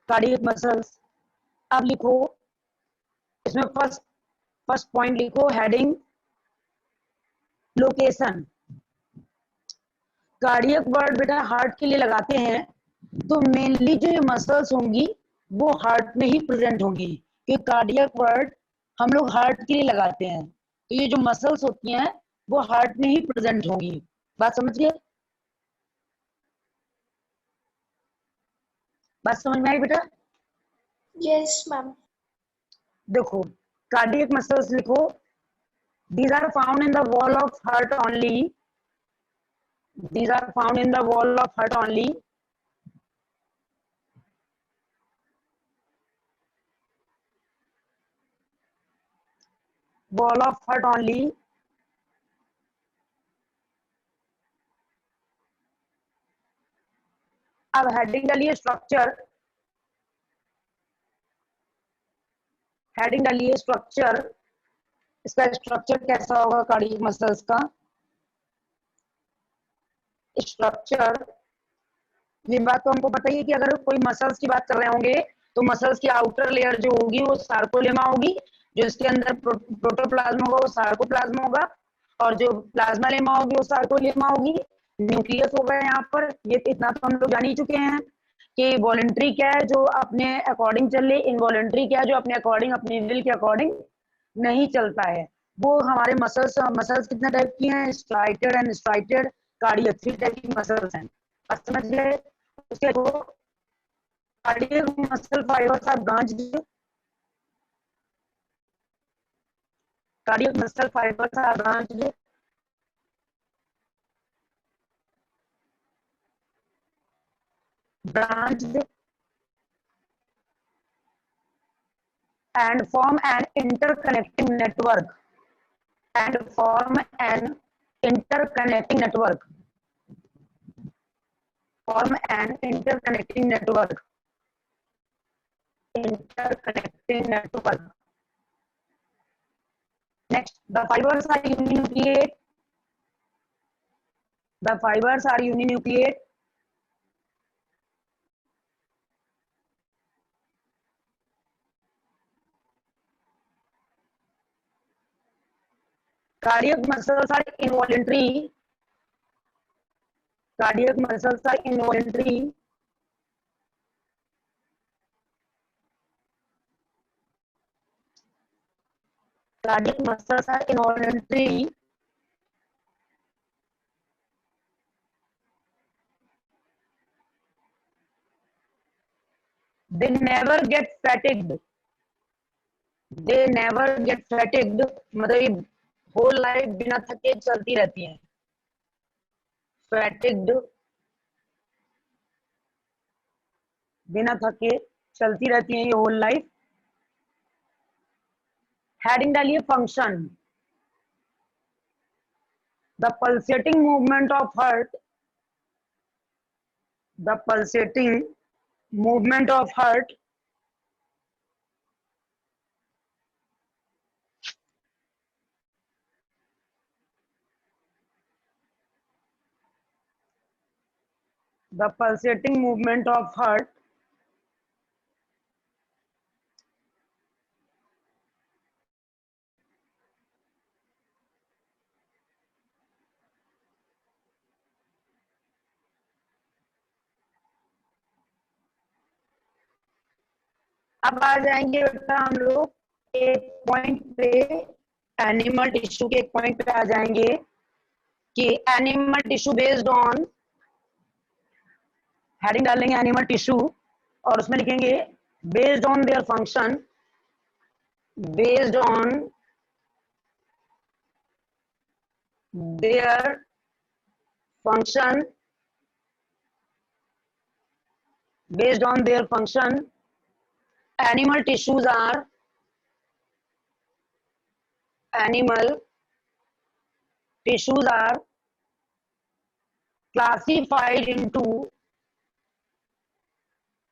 Cardiac muscles. अब लिखो इसमें फर्स्ट पॉइंट लिखो, हेडिंग लोकेशन। कार्डियक वर्ड बेटा हार्ट के लिए लगाते हैं तो मेनली जो मसल्स होंगी वो हार्ट में ही प्रेजेंट होंगी, क्योंकि कार्डियक वर्ड हम लोग हार्ट के लिए लगाते हैं, तो ये जो मसल्स होती हैं वो हार्ट में ही प्रेजेंट होंगी। बात समझ गए? बात समझ में आई बेटा? Yes ma'am. देखो कार्डियक मसल्स लिखो, these are found in the wall of heart only, these are found in the wall of heart only, wall of heart only, अब हेडिंग डालिए स्ट्रक्चर, हेडिंग डालिए स्ट्रक्चर। इसका स्ट्रक्चर कैसा होगा cardiac muscles का structure? ये बात तो हमको पता ही है कि अगर कोई मसल्स की बात कर रहे होंगे तो मसल्स की आउटर लेयर जो होगी वो सार्कोलेमा होगी, जो इसके अंदर प्रोटोप्लाज्म होगा वो सार्कोप्लाज्म होगा, और जो प्लाज्मा लेमा होगी वो सार्कोलेमा होगी। न्यूक्लियस होगा यहाँ पर। ये इतना तो हम लोग जान ही चुके हैं कि वॉलेंट्री क्या है जो अपने अकॉर्डिंग चले, इनवॉलेंट्री क्या है जो अपने अकॉर्डिंग, अपनी विल के अकॉर्डिंग नहीं चलता है। वो हमारे मसल्स, मसल्स कितने टाइप की हैं? Striated and striated cardiac, 3 type की मसल्स हैं। समझ गए? उसके जो cardiac muscle fibres are branched, cardiac muscle fibres are branched, branched and form an interconnecting network, and form an interconnecting network, form an interconnecting network, interconnecting network. Next, the fibers are uninucleate, the fibers are uninucleate, cardiac muscles are involuntary, cardiac muscles are involuntary, cardiac muscles are involuntary, they never get fatigued, they never get fatigued, मतलब whole life बिना थके चलती रहती हैं। फैटिग्ड, बिना थके चलती रहती हैं ये होल लाइफ। हेडिंग डालिए function, the pulsating movement of heart, the pulsating movement of heart the pulsating movement of heart अब आ जाएंगे बेटा हम लोग एक पॉइंट पे, एनिमल टिश्यू के एक पॉइंट पे आ जाएंगे कि animal tissue based on, heading डालेंगे एनिमल टिश्यू और उसमें लिखेंगे based on their function, based on their function, based on their function, animal tissues are, animal tissues are classified into,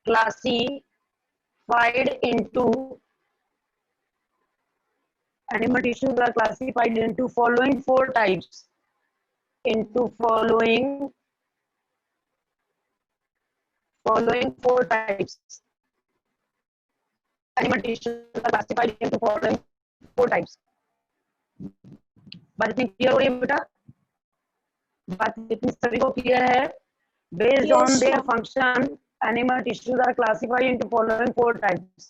classified into, animal tissues are classified into following 4 types, into following 4 types. animal tissues are classified into following 4 types. बात इतनी clear हो रही है बेटा? बात इतनी सभी को क्लियर है? Based on Yes, their ma'am. function, animal tissues are classified into following 4 types.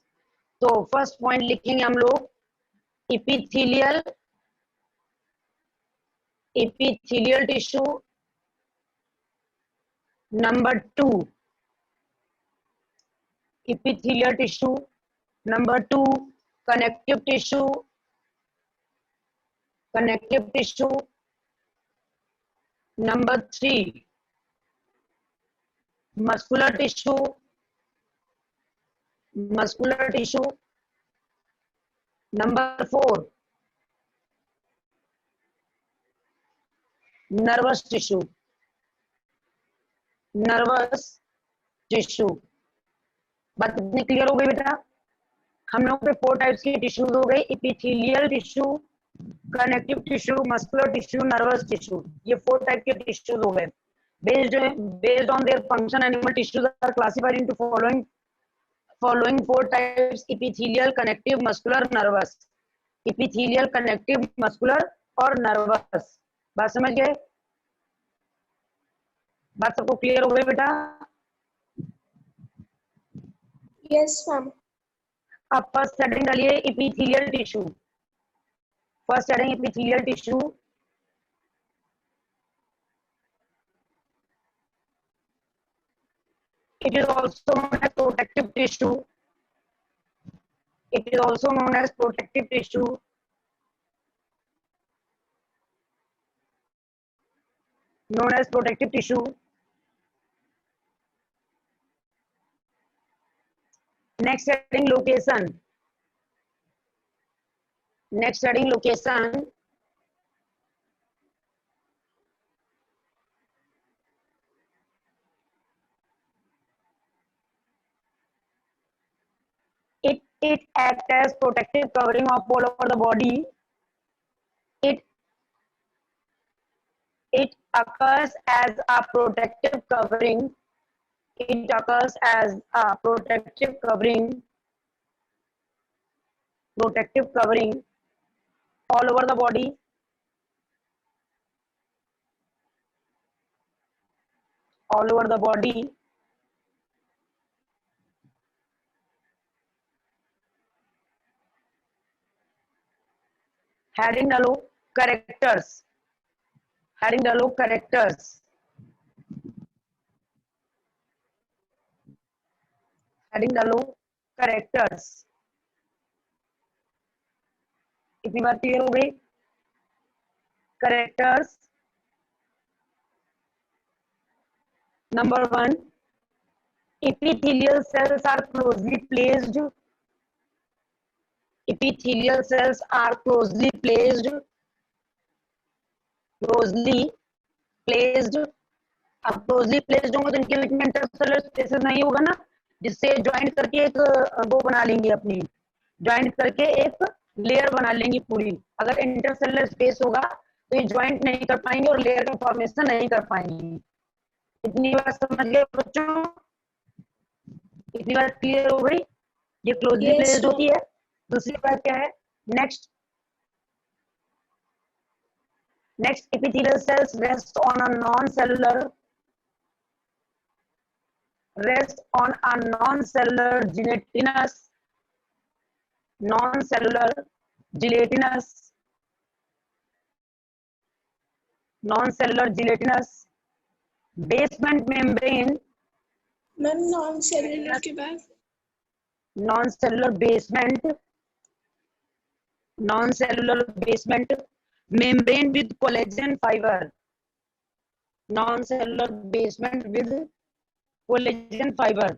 तो फर्स्ट पॉइंट लिखेंगे हम लोग epithelial tissue. Number 2, epithelial tissue. Number 2, connective tissue. Number 3, muscular tissue. Number 4, nervous tissue. बात इतनी क्लियर हो गई बेटा? हम लोग पे 4 टाइप्स की टिश्यूज हो गई, epithelial tissue, connective tissue, muscular tissue, nervous tissue. ये 4 टाइप के टिश्यूज हो गए. Based on their function, animal tissues are classified into following 4 types: epithelial, connective, muscular, nervous. epithelial, connective, muscular और nervous. बात समझ गए? बात सबको क्लियर हो गई बेटा? Yes, ma'am. अब फर्स्ट हेडिंग डालिए epithelial tissue. First heading epithelial tissue. It is also known as protective tissue. It is also known as protective tissue. Known as protective tissue. Next heading location. Next heading location. It acts as protective covering of all over the body. It occurs as a protective covering. It occurs as a protective covering all over the body. All over the body. Heading below characters. Heading below characters. Heading below characters. कितनी बार clear हो गई? Characters. Number 1, epithelial cells are closely placed. Epithelial cells are closely placed. अब closely placed होंगे तो इनके बीच में intercellular spaces नहीं होगा ना, जिससे ज्वाइंट करके एक वो बना लेंगे, अपनी ज्वाइंट करके एक लेयर बना लेंगी पूरी. अगर इंटरसेलुलर स्पेस होगा तो ये ज्वाइंट नहीं कर पाएंगे और लेयर का फॉर्मेशन नहीं कर पाएंगे. इतनी बात समझ गए बच्चों? इतनी बात क्लियर हो गई? ये क्लोजली प्लेस्ड होती है. दूसरी बात क्या है? Next epithelial cells rest on a non-cellular gelatinous basement membrane. Ma'am non-cellular के बाद non-cellular basement membrane with collagen fiber. Non-cellular basement with collagen fiber.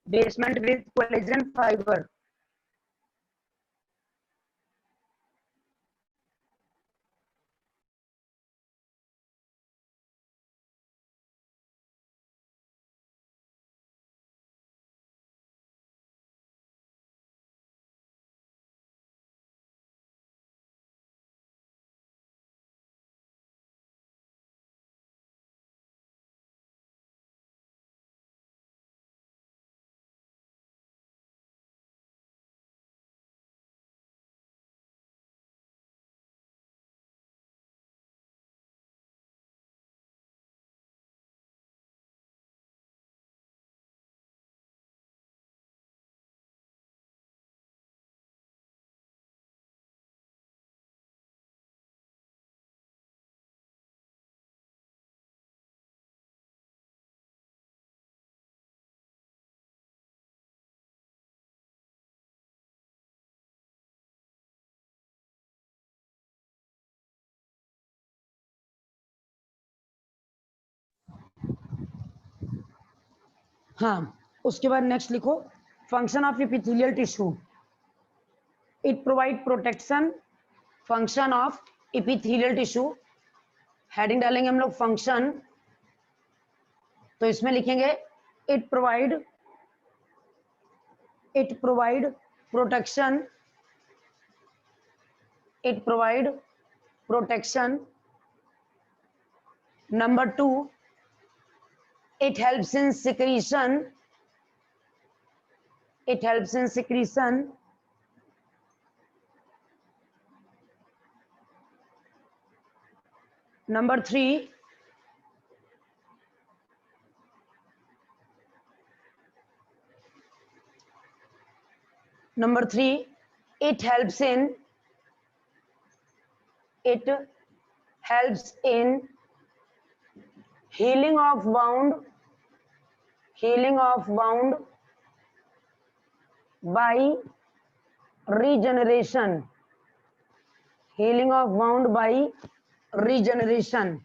Basement with collagen fiber. हाँ, उसके बाद नेक्स्ट लिखो function of epithelial tissue, it provide protection. Function of epithelial tissue, heading डालेंगे हम लोग function, तो इसमें लिखेंगे it provide protection, it provide protection. Number 2, it helps in secretion, it helps in secretion। Number 3, it helps in healing of wound by regeneration, healing of wound by regeneration,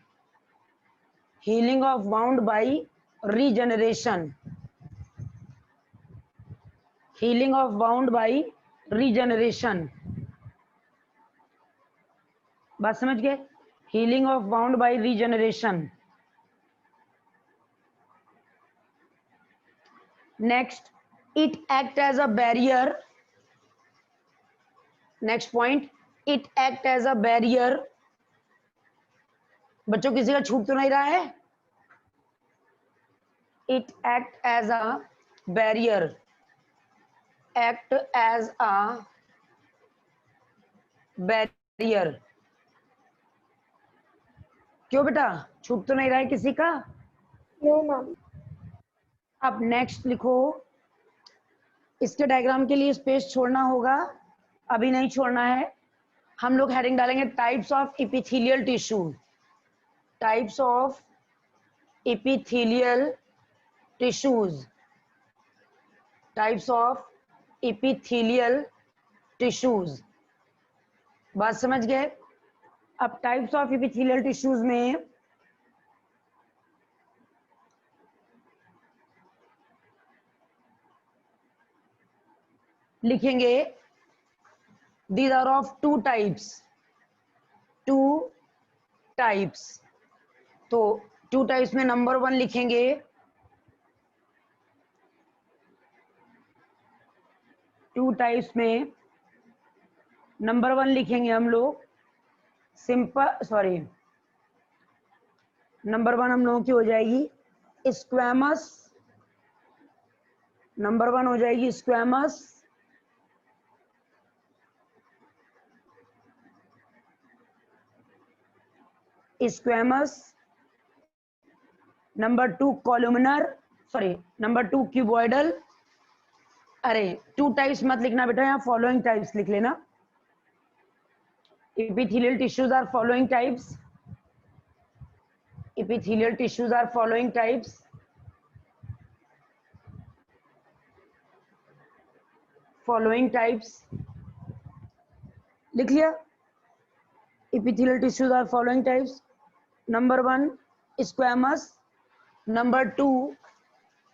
healing of wound by regeneration, healing of wound by regeneration। बात समझ गए? healing of wound by regeneration। next, it act as a barrier, next point, it act as a barrier। बच्चों किसी का छूट तो नहीं रहा है? it act as a barrier, act as a barrier। क्यों बेटा, छूट तो नहीं रहा है किसी का? No, ma'am. अब नेक्स्ट लिखो, इसके डायग्राम के लिए स्पेस छोड़ना होगा, अभी नहीं छोड़ना है। हम लोग हेडिंग डालेंगे types of epithelial tissue, types of epithelial tissues, types of epithelial tissues. बात समझ गए? अब टाइप्स ऑफ एपिथेलियल टिश्यूज में लिखेंगे these are of two types, तो टू टाइप्स में नंबर 1 लिखेंगे, टू टाइप्स में नंबर 1 लिखेंगे हम लोग नंबर 1 हम लोगों की हो जाएगी स्क्वैमस, नंबर 1 हो जाएगी squamous. Number 2 columnar, number 2 cuboidal. अरे टू टाइप्स मत लिखना बेटा, यहाँ फॉलोइंग टाइप्स लिख लेना। epithelial tissues are following types, epithelial tissues are following types, following types लिख लिया। epithelial tissues are following types, number 1 squamous, number 2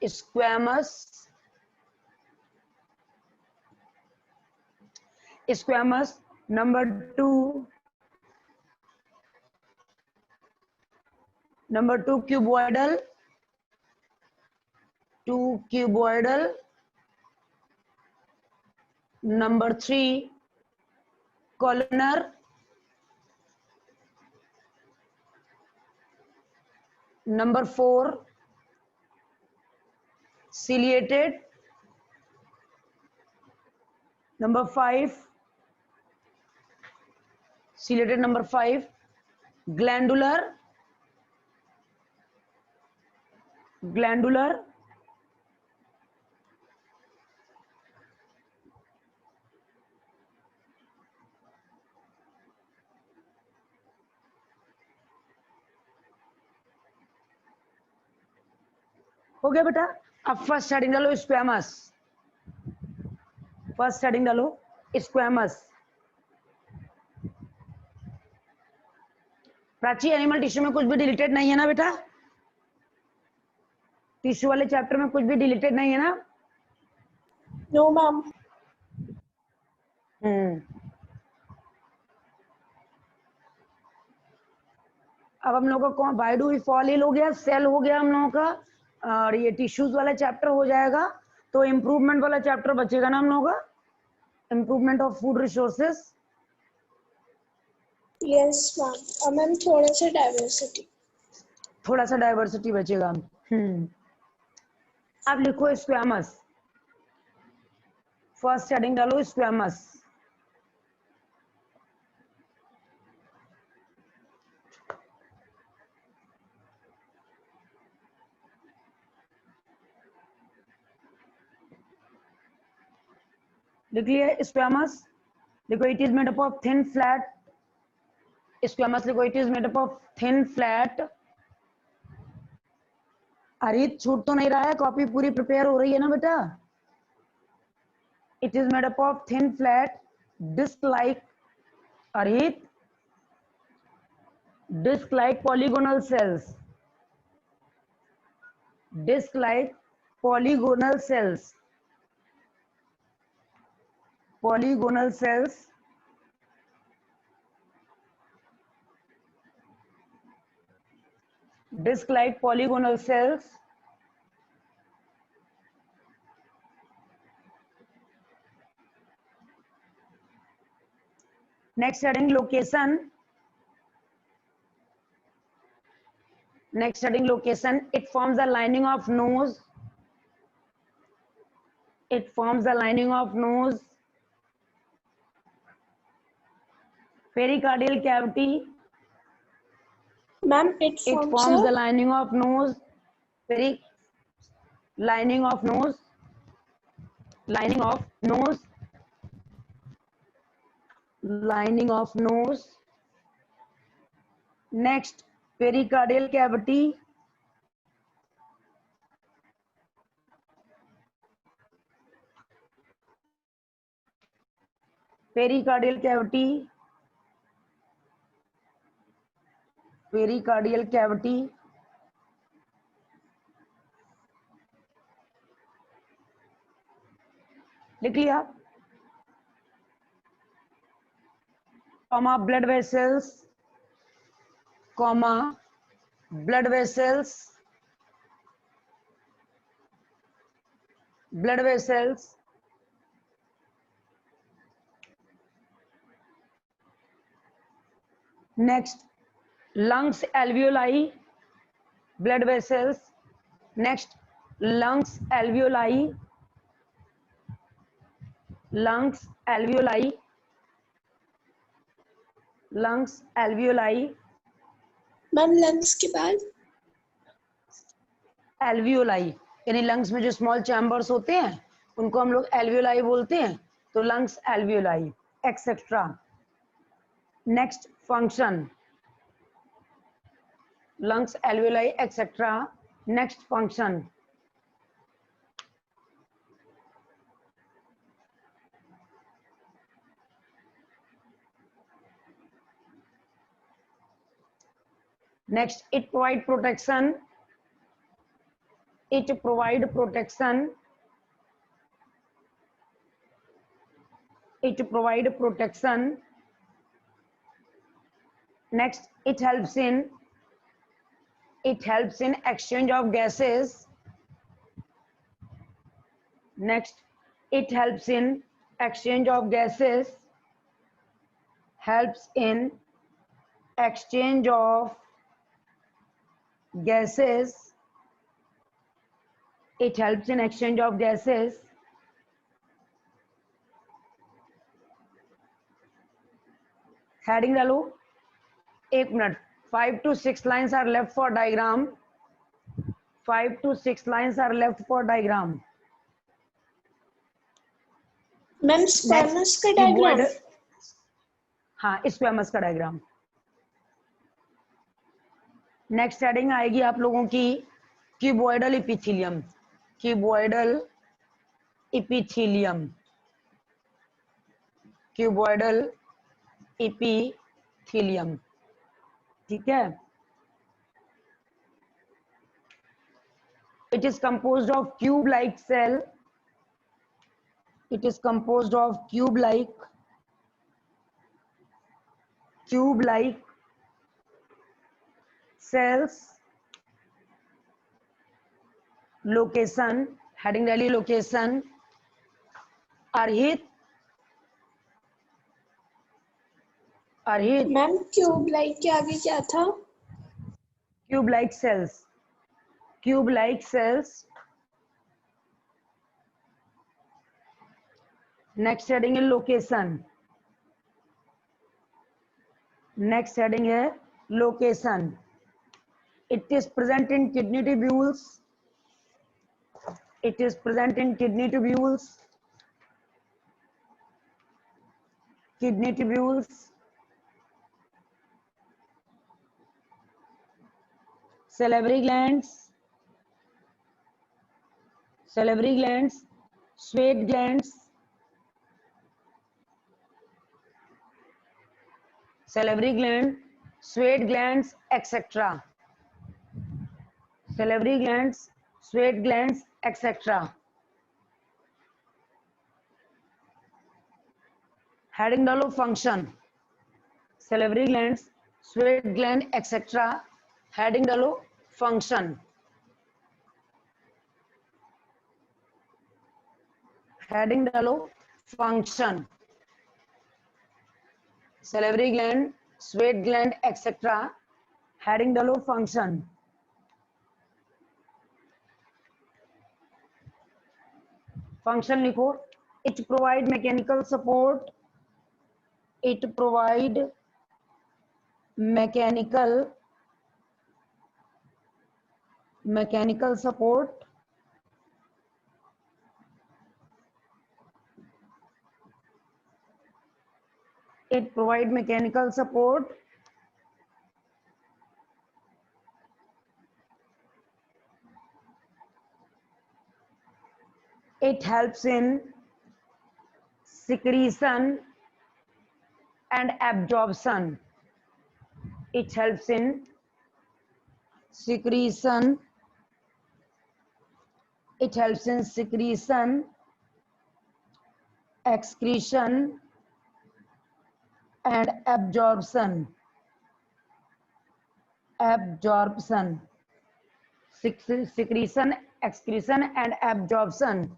squamous, number 2 cuboidal, number 3 columnar, number 4 ciliated, number 5 ciliated, number 5 glandular, हो गया बेटा। अब first heading डालो squamous, first heading डालो squamous. Prachi animal tissue में कुछ भी डिलीटेड नहीं है ना बेटा? टिश्यू वाले चैप्टर में कुछ भी डिलीटेड नहीं है ना? No, ma'am. अब हम लोग का why do we fall ill हो गया, सेल हो गया हम लोगों का, और ये टिश्यूज वाला चैप्टर हो जाएगा। तो इम्प्रूवमेंट वाला चैप्टर बचेगा ना हम लोगों का, improvement of food resources. Yes, ma'am. Ma'am थोड़ा सा डाइवर्सिटी। थोड़ा सा डाइवर्सिटी बचेगा। अब लिखो स्क्वैमस, फर्स्ट हेडिंग डालो स्क्वैमस। लिख लिया स्क्वैमस। देखो it is made up of thin flat, squamous लिखो it is made up of thin flat. Arit छूट तो नहीं रहा है, कॉपी पूरी प्रिपेयर हो रही है ना बेटा? It is made up of thin flat disc like, Arit, disc like polygonal cells, disc like polygonal cells, polygonal cells disc like polygonal cells next heading location, next heading location, it forms the lining of nose, it forms the lining of nose, pericardial cavity, Ma'am, it it forms forms the a lining of nose, lining of nose, lining of nose, lining of nose. Next, pericardial cavity, pericardial cavity, pericardial cavity, लिख लिया, comma blood vessels, comma blood vessels, blood vessels, next lungs alveoli, blood vessels, next lungs alveoli, lungs alveoli, lungs alveoli, ma'am lungs के बाद alveoli यानी lungs में जो small chambers होते हैं उनको हम लोग alveoli बोलते हैं, तो lungs alveoli etcetera. Next function, lungs alveoli etc. next function, next it provide protection, it provide protection, it provide protection, next it helps in exchange of gases, next it helps in exchange of gases, helps in exchange of gases, it helps in exchange of gases, heading डालो, एक minute, 5 to 6 lines are left for diagram, 5 to 6 lines are left for diagram. Ma'am squamous का diagram, हाँ squamous का diagram. Next heading आएगी आप लोगों की cuboidal epithelium, cuboidal epithelium, cuboidal epithelium, ठीक है। It is composed of cube-like cell. It is composed of cube-like cells. Location, heading Delhi location. Arhit. Ma'am cube like के आगे क्या था? Cube-like cells. Cube-like cells. Next heading is location. Next heading है location. It is present in kidney tubules. It is present in kidney tubules. Kidney tubules. Salivary glands. Salivary glands. Sweat glands. Salivary gland, sweat glands, etc. Salivary glands, sweat glands, etc. Heading डालो function. Salivary glands, sweat gland, etc. Heading डालो function. Heading डालो function. Salivary gland, sweat gland, etc. Heading डालो function. Function लिखो. It provide mechanical support. It provide mechanical support. It provide mechanical support. It helps in secretion and absorption. It helps in secretion. It helps in secretion, excretion, and absorption. Absorption. Secretion, excretion, and absorption.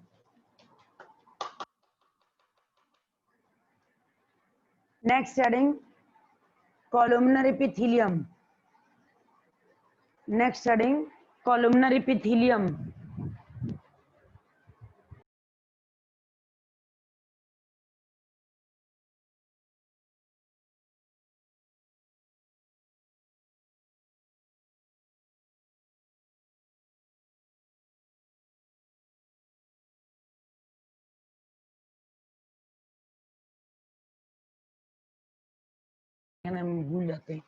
Next heading, columnar epithelium. Next heading, columnar epithelium. हम भूल जाते हैं.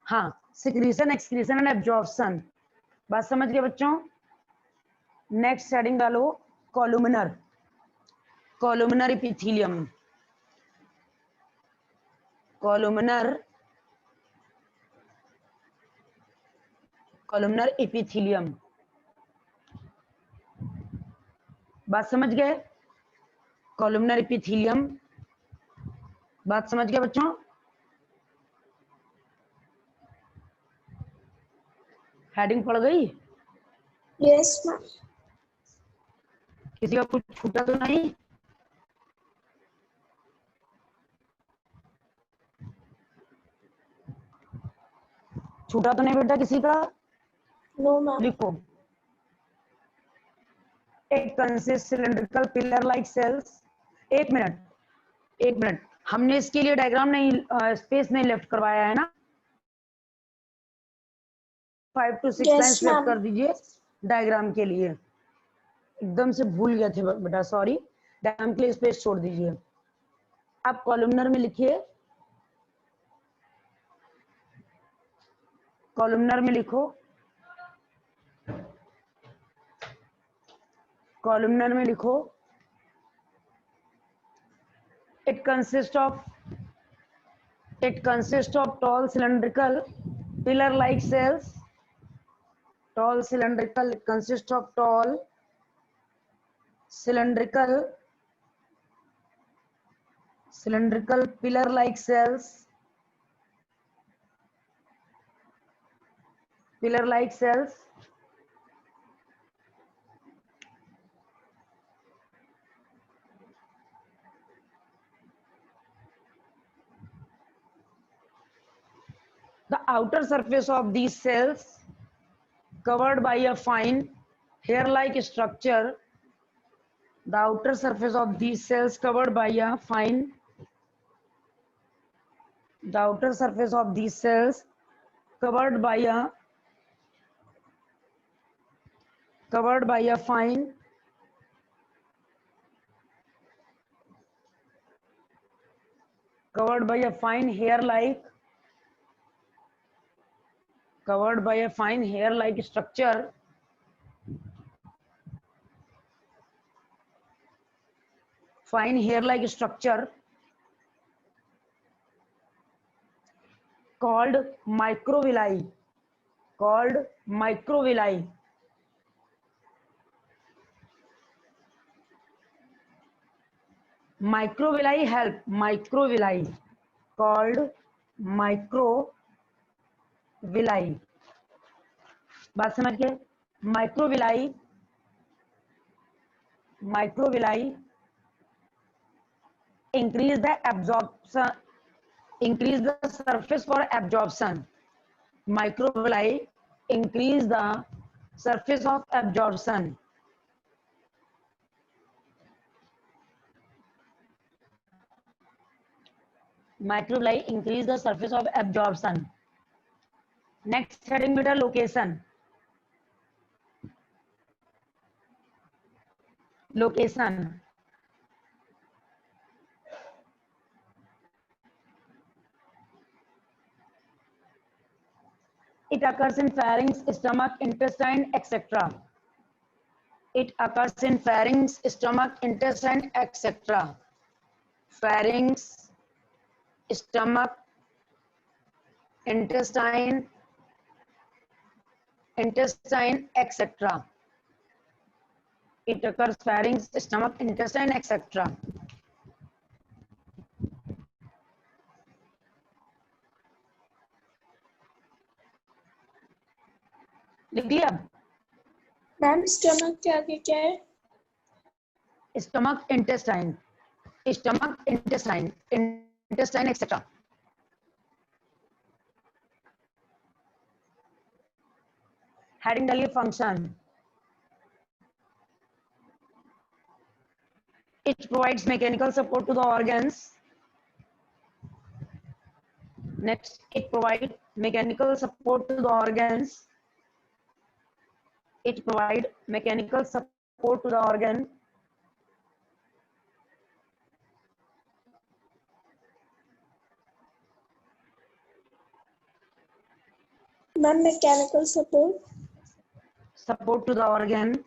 हाँ, secretion, excretion and absorption. बात समझ गए बच्चों? Next heading डालो कॉलुमिनर. कॉलुमिनर एपिथेलियम. कॉलुमिनर एपिथेलियम. बात समझ गए? कॉलुमिनर एपिथेलियम. बात समझ गए बच्चों? हेडिंग पड़ गई? Yes ma'am. किसी का कुछ छूटा तो नहीं? छूटा तो नहीं बेटा किसी का? No ma'am. लिखो. It consists cylindrical pillar-like cells. एक मिनट हमने इसके लिए डायग्राम नहीं, स्पेस नहीं लेफ्ट करवाया है ना? 5 to 6 लाइन्स लेफ्ट कर दीजिए डायग्राम के लिए. एकदम से भूल गए थे बेटा, सॉरी. डायग्राम के लिए स्पेस छोड़ दीजिए. आप कॉलमनर में लिखिए. कॉलमनर में लिखो. कॉलमनर में लिखो. It consists of tall cylindrical pillar-like cells. Tall cylindrical consists of tall cylindrical pillar-like cells. Pillar-like cells. The outer surface of these cells covered by a fine hair-like structure. The outer surface of these cells covered by a fine. The outer surface of these cells covered by a fine hair-like structure. Fine hair-like structure called microvilli. Microvilli called microvilli. बात समझ गए? Microvilli increase the surface for absorption. Microvilli increase the surface of absorption. Microvilli increase the surface of absorption. Next heading beta location. It occurs in pharynx, stomach, intestine, etc. Pharynx, stomach, intestine, etc. It occurs pharynx, stomach, intestine, etc. लिख दिया? Ma'am stomach के आगे क्या है? Stomach, intestine, etc. Heading डालिए function. It provides mechanical support to the organs. Next, it provides mechanical support to the organs. It provides mechanical support to the organ. Ma'am mechanical Support to the organ.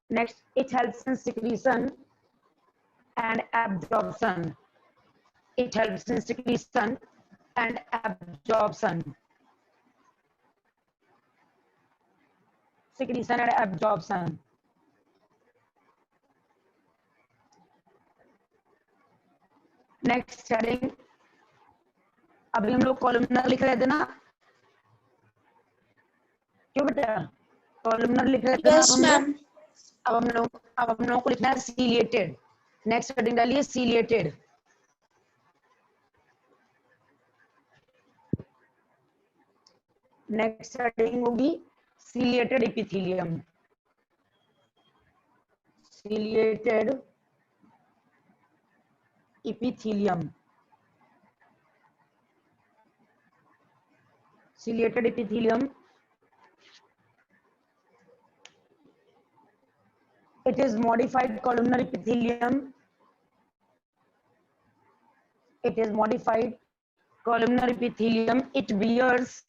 Next, it helps in secretion and absorption. It helps in secretion and absorption. Secretion and absorption. Next heading. अभी हम लोग columnar लिख रहे थे ना? क्यों बेटा? Columnar लिख रहे थे ना? Yes ma'am. अब हम लोग को लिखना है सीलिएटेड. नेक्स्ट हेडिंग डालिए सीलिएटेड. नेक्स्ट हेडिंग होगी ciliated epithelium. Ciliated epithelium. Ciliated epithelium. It is modified columnar epithelium. It is modified columnar epithelium. It bears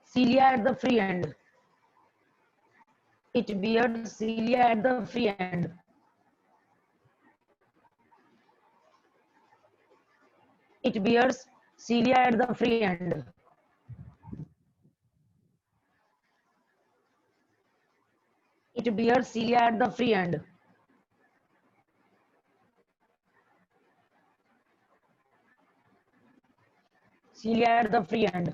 cilia at the free end. It bears cilia at the free end. It bears cilia at the free end. It bears cilia at the free end. Cilia at the free end.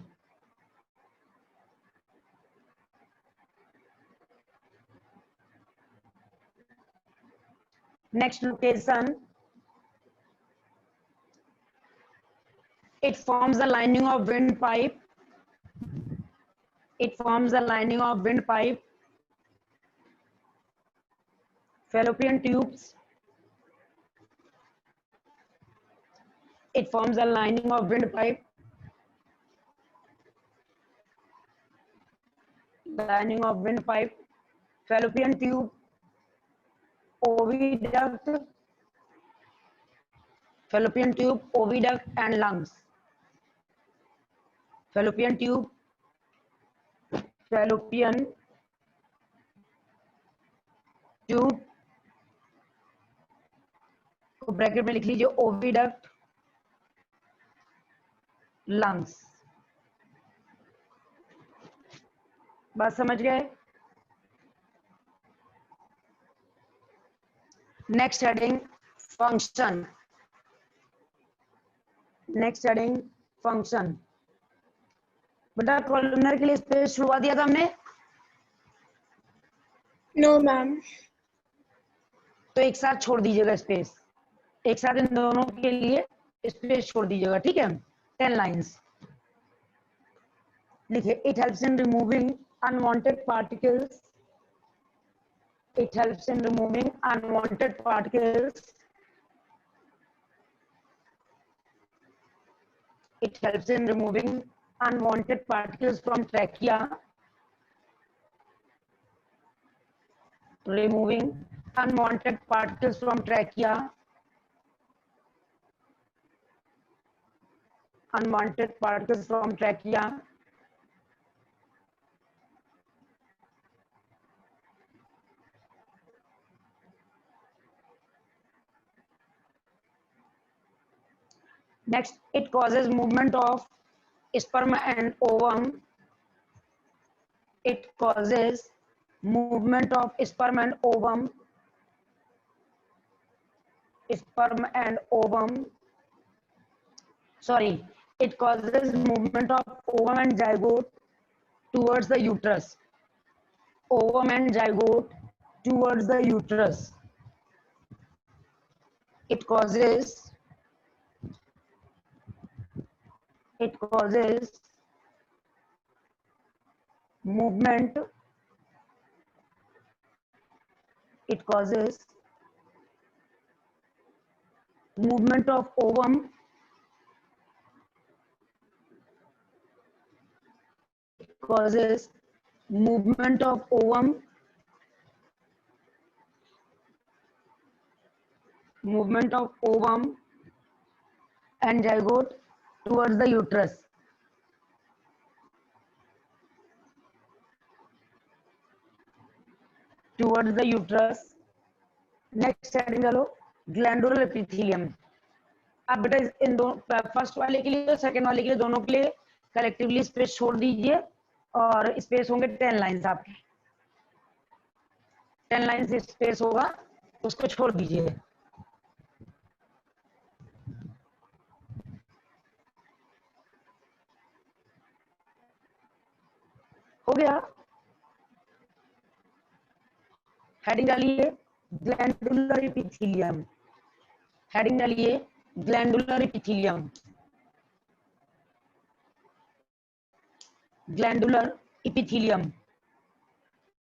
Next location. It forms the lining of windpipe. It forms the lining of windpipe. Fallopian tubes. It forms the lining of windpipe. Lining of windpipe. Fallopian tube. Oviduct. Fallopian tube, oviduct and lungs. Fallopian tube, fallopian tube को bracket में लिख लीजिए oviduct lungs. बात समझ गए? Next heading function. Next heading function. बेटा कॉलमनर के लिए स्पेस छुड़वा दिया था हमने? No ma'am. तो एक साथ छोड़ दीजिएगा स्पेस. एक साथ इन दोनों के लिए स्पेस छोड़ दीजिएगा. ठीक है? 10 लाइन्स लिखिए. It helps in removing unwanted particles. It helps in removing unwanted particles. It helps in removing unwanted particles from trachea. Removing unwanted particles from trachea. Unwanted particles from trachea. Next, it causes movement of sperm and ovum. It causes movement of sperm and ovum. Sperm and ovum. Sorry, it causes movement of ovum and zygote towards the uterus. Ovum and zygote towards the uterus. It causes movement. It causes movement of ovum. It causes movement of ovum. Movement of ovum and zygote towards the uterus. Towards the uterus. Next heading चलो glandular epithelium. अब बेटा इन दो first वाले के लिए second वाले के लिए दोनों के लिए कलेक्टिवली स्पेस छोड़ दीजिए और स्पेस होंगे 10 लाइन्स आपके. 10 लाइन्स स्पेस होगा उसको छोड़ दीजिए. हो गया? हेडिंग डालिए ग्लैंडुलर एपिथेलियम. हेडिंग डालिए ग्लैंडुलर एपिथेलियम. Glandular epithelium.